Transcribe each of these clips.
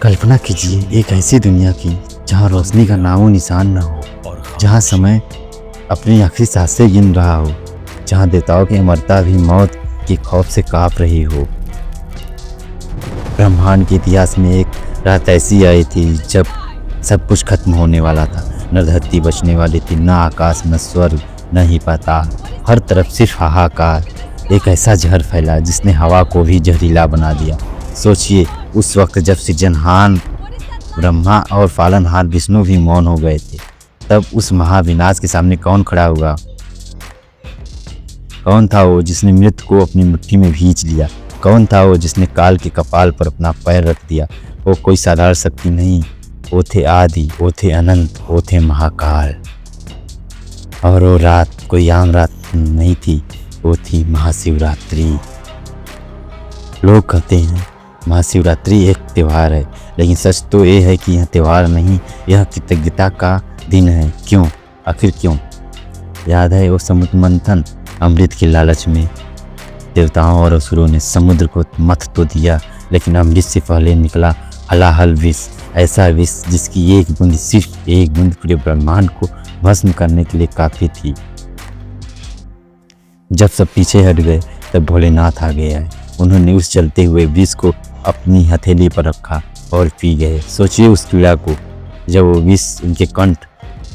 कल्पना कीजिए एक ऐसी दुनिया की जहाँ रोशनी का नामो निशान न हो, जहाँ समय अपनी आखिरी सांसें गिन रहा हो, जहाँ देवताओं की अमरता भी मौत के खौफ से काँप रही हो। ब्रह्मांड के इतिहास में एक रात ऐसी आई थी जब सब कुछ खत्म होने वाला था। न धरती बचने वाली थी, न आकाश, न स्वर्ग, न ही पाताल। हर तरफ सिर्फ हाहाकार। एक ऐसा जहर फैला जिसने हवा को भी जहरीला बना दिया। सोचिए, उस वक्त जब सृजनहार ब्रह्मा और पालनहार विष्णु भी मौन हो गए थे, तब उस महाविनाश के सामने कौन खड़ा हुआ? कौन था वो जिसने मृत्यु को अपनी मुट्ठी में भींच लिया? कौन था वो जिसने काल के कपाल पर अपना पैर रख दिया? वो कोई साधारण शक्ति नहीं, वो थे आदि, वो थे अनंत, वो थे महाकाल। और वो रात कोई आम रात नहीं थी, वो थी महाशिवरात्रि। लोग कहते हैं महाशिवरात्रि एक त्यौहार है, लेकिन सच तो ये है कि यह त्यौहार नहीं, यह कृतज्ञता का दिन है। क्यों? आखिर क्यों? याद है वो समुद्र मंथन? अमृत के लालच में देवताओं और असुरों ने समुद्र को मथ तो दिया, लेकिन अमृत से पहले निकला हलाहल विष। ऐसा विष जिसकी एक बूंद, सिर्फ एक बूंद पूरे ब्रह्मांड को भस्म करने के लिए काफ़ी थी। जब सब पीछे हट गए तब भोलेनाथ आ गए आए। उन्होंने उस जलते हुए विष को अपनी हथेली पर रखा और पी गए। सोचिए उस पीड़ा को, जब वो विष उनके कंठ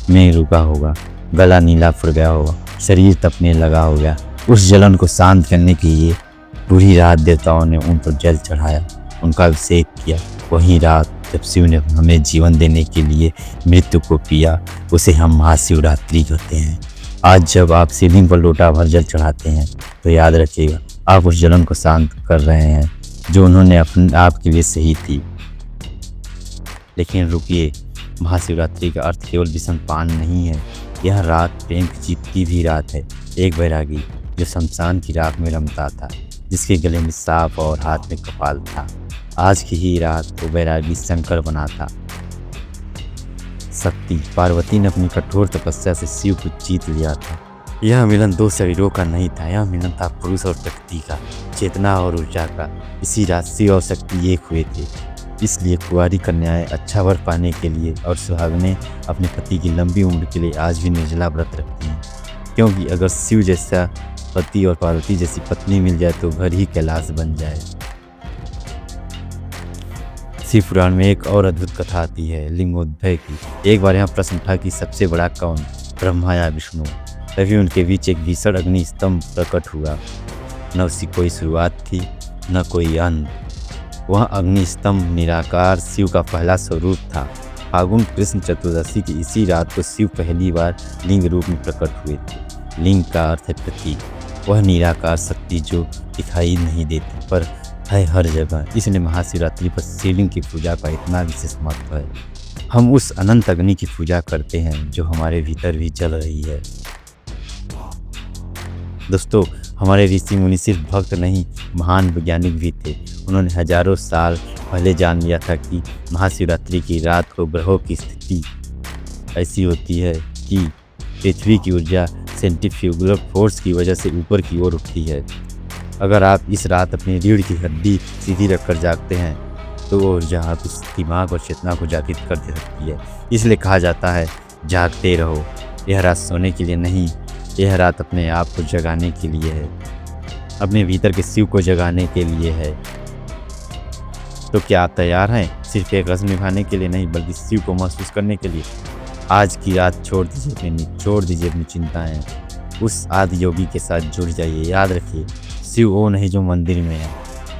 में रुका होगा, गला नीला फुट गया होगा, शरीर तपने लगा होगा। उस जलन को शांत करने के लिए पूरी रात देवताओं ने उन पर जल चढ़ाया, उनका अभिषेक किया। वही रात जब शिव ने हमें जीवन देने के लिए मृत्यु को पिया, उसे हम महाशिवरात्रि कहते हैं। आज जब आप शिवलिंग पर लोटा भर जल चढ़ाते हैं तो याद रखिएगा, आप उस जलन को शांत कर रहे हैं जो उन्होंने अपने आप के लिए सही थी। लेकिन रुकिए, महाशिवरात्रि का अर्थ केवल विषम पान नहीं है। यह रात प्रेम की जीत की भी रात है। एक बैरागी जो शमशान की राख में रमता था, जिसके गले में सांप और हाथ में कपाल था। आज की ही रात वो बैरागी शंकर बना था। शक्ति पार्वती ने अपनी कठोर तपस्या से शिव को जीत लिया था। यह मिलन दो शरीरों का नहीं था, यह मिलन था पुरुष और शक्ति का, चेतना और ऊर्जा का। इसी रात शिव और शक्ति एक हुए थे। इसलिए कुंवारी कन्याएं अच्छा वर पाने के लिए और सुहागनें अपने पति की लंबी उम्र के लिए आज भी निर्जला व्रत रखती हैं, क्योंकि अगर शिव जैसा पति और पार्वती जैसी पत्नी मिल जाए तो घर ही कैलाश बन जाए। शिव पुराण में एक और अद्भुत कथा आती है लिंगोद्भव की। एक बार यहाँ प्रश्न उठा कि सबसे बड़ा कौन, ब्रह्मा या विष्णु? तभी उनके बीच एक भीषण अग्नि स्तंभ प्रकट हुआ। न उसकी कोई शुरुआत थी, न कोई अंत। वह अग्नि स्तंभ निराकार शिव का पहला स्वरूप था। फागुन कृष्ण चतुर्दशी की इसी रात को शिव पहली बार लिंग रूप में प्रकट हुए थे। लिंग का अर्थ है प्रतीक। वह निराकार शक्ति जो दिखाई नहीं देती पर है हर जगह। इसलिए महाशिवरात्रि पर शिवलिंग की पूजा का इतना विशेष महत्व है। हम उस अनंत अग्नि की पूजा करते हैं जो हमारे भीतर भी जल रही है। दोस्तों, हमारे ऋषि मुनि सिर्फ भक्त नहीं, महान वैज्ञानिक भी थे। उन्होंने हजारों साल पहले जान लिया था कि महाशिवरात्रि की रात को ग्रहों की स्थिति ऐसी होती है कि पृथ्वी की ऊर्जा सेंट्रीफ्यूगल फोर्स की वजह से ऊपर की ओर उठती है। अगर आप इस रात अपनी रीढ़ की हड्डी सीधी रखकर जागते हैं तो वो ऊर्जा आप इस दिमाग और चेतना को जागृत कर दे सकती है। इसलिए कहा जाता है जागते रहो। यह रात सोने के लिए नहीं, यह रात अपने आप को जगाने के लिए है, अपने भीतर के शिव को जगाने के लिए है। तो क्या आप तैयार हैं? सिर्फ एक रस्म निभाने के लिए नहीं, बल्कि शिव को महसूस करने के लिए। आज की रात छोड़ दीजिए अपनी चिंताएं, उस आदि योगी के साथ जुड़ जाइए। याद रखिए, शिव वो नहीं जो मंदिर में है,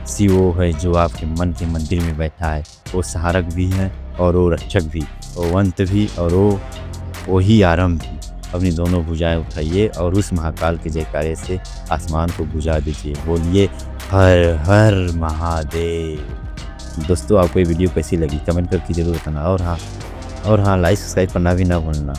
शिव वो है जो आपके मन के मंदिर में बैठा है। वो सहारक भी है और वो रक्षक भी, वो अंत भी और वो ही आरंभ भी। अपनी दोनों भुजाएं उठाइए और उस महाकाल के जयकारे से आसमान को बुझा दीजिए। बोलिए हर हर महादेव। दोस्तों, आपको ये वीडियो कैसी लगी कमेंट करके जरूर बताना। और हाँ, लाइक सब्सक्राइब करना भी ना भूलना।